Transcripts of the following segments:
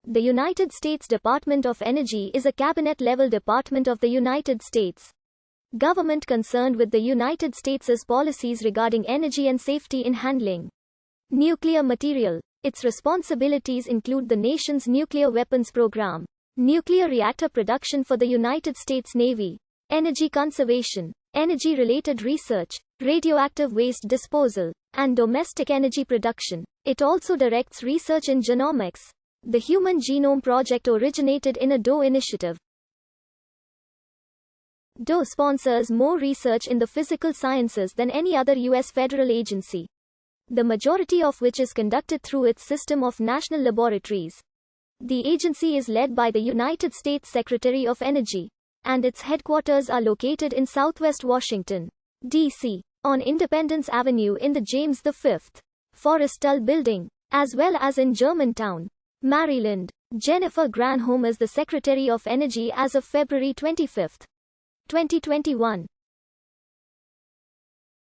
The United States Department of Energy is a cabinet-level department of the United States government concerned with the United States' policies regarding energy and safety in handling nuclear material. Its responsibilities include the nation's nuclear weapons program, nuclear reactor production for the United States Navy, energy conservation, energy-related research, radioactive waste disposal, and domestic energy production. It also directs research in genomics. The Human Genome Project originated in a DOE initiative. DOE sponsors more research in the physical sciences than any other U.S. federal agency, the majority of which is conducted through its system of national laboratories. The agency is led by the United States Secretary of Energy, and its headquarters are located in Southwest Washington, D.C., on Independence Avenue in the James V. Forrestal Building, as well as in Germantown, Maryland. Jennifer Granholm is the Secretary of Energy as of February 25, 2021.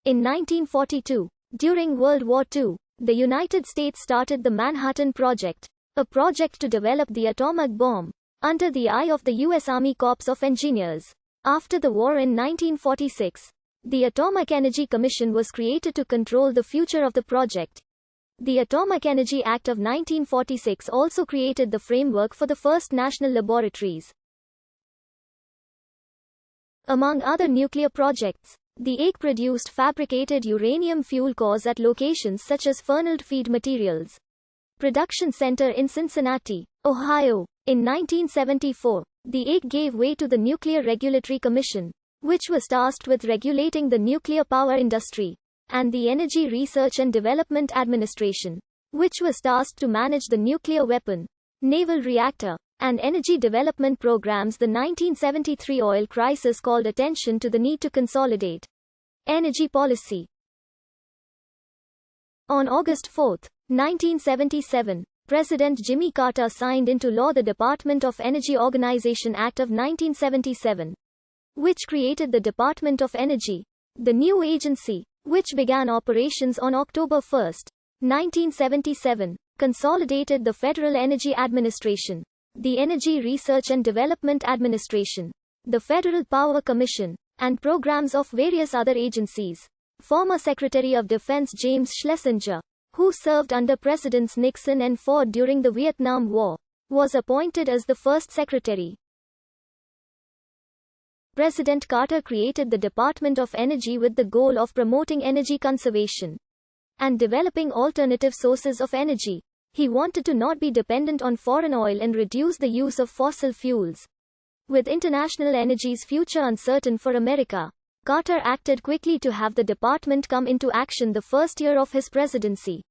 In 1942, during World War II, the United States started the Manhattan Project, a project to develop the atomic bomb, under the eye of the U.S. Army Corps of Engineers. After the war in 1946, the Atomic Energy Commission was created to control the future of the project. The Atomic Energy Act of 1946 also created the framework for the first national laboratories. Among other nuclear projects, the AIC produced fabricated uranium fuel cores at locations such as Fernald Feed Materials Production Center in Cincinnati, Ohio. In 1974, the AIC gave way to the Nuclear Regulatory Commission, which was tasked with regulating the nuclear power industry, and the Energy Research and Development Administration, which was tasked to manage the nuclear weapon, naval reactor, and energy development programs. The 1973 oil crisis called attention to the need to consolidate energy policy. On August 4, 1977, President Jimmy Carter signed into law the Department of Energy Organization Act of 1977, which created the Department of Energy. The new agency, which began operations on October 1, 1977, consolidated the Federal Energy Administration, the Energy Research and Development Administration, the Federal Power Commission, and programs of various other agencies. Former Secretary of Defense James Schlesinger, who served under Presidents Nixon and Ford during the Vietnam War, was appointed as the first secretary. President Carter created the Department of Energy with the goal of promoting energy conservation and developing alternative sources of energy. He wanted to not be dependent on foreign oil and reduce the use of fossil fuels. With international energy's future uncertain for America, Carter acted quickly to have the department come into action the first year of his presidency.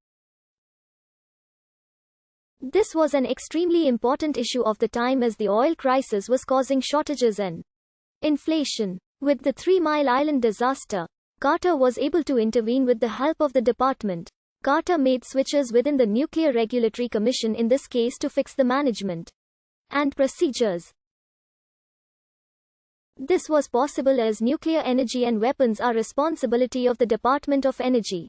This was an extremely important issue of the time as the oil crisis was causing shortages and inflation. With the 3 Mile Island disaster, Carter was able to intervene with the help of the department. Carter made switches within the Nuclear Regulatory Commission in this case to fix the management and procedures. This was possible as nuclear energy and weapons are responsibility of the Department of Energy.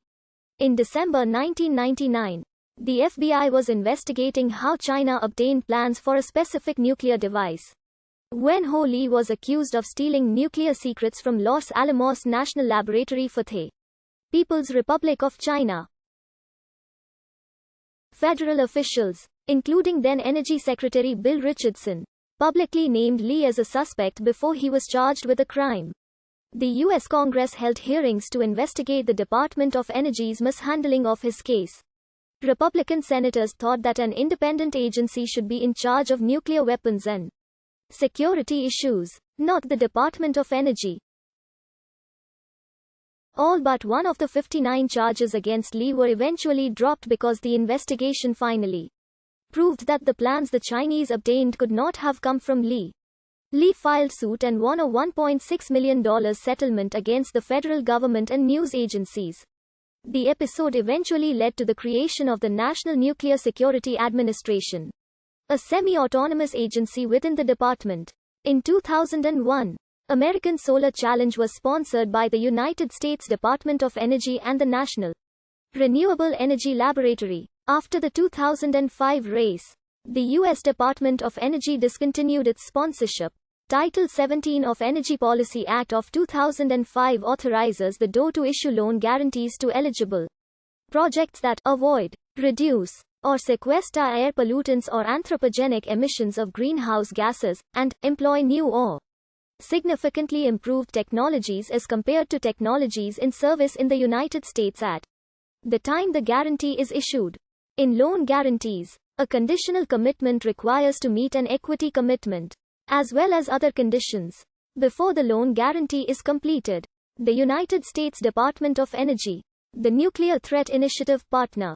In December 1999, the FBI was investigating how China obtained plans for a specific nuclear device. Wen Ho Lee was accused of stealing nuclear secrets from Los Alamos National Laboratory for the People's Republic of China. Federal officials, including then Energy Secretary Bill Richardson, publicly named Lee as a suspect before he was charged with a crime. The U.S. Congress held hearings to investigate the Department of Energy's mishandling of his case. Republican senators thought that an independent agency should be in charge of nuclear weapons and security issues, not the Department of Energy. All but one of the 59 charges against Lee were eventually dropped because the investigation finally proved that the plans the Chinese obtained could not have come from Lee. Lee filed suit and won a $1.6 million settlement against the federal government and news agencies. The episode eventually led to the creation of the National Nuclear Security Administration, a semi-autonomous agency within the department. In 2001, American Solar Challenge was sponsored by the United States Department of Energy and the National Renewable Energy Laboratory. After the 2005 race, The U.S. Department of Energy discontinued its sponsorship. Title 17 of Energy Policy Act of 2005 authorizes the DOE to issue loan guarantees to eligible projects that avoid, reduce, or sequester air pollutants or anthropogenic emissions of greenhouse gases, and employ new or significantly improved technologies as compared to technologies in service in the United States at the time the guarantee is issued. In loan guarantees, a conditional commitment requires to meet an equity commitment, as well as other conditions, before the loan guarantee is completed. The United States Department of Energy, the Nuclear Threat Initiative partner,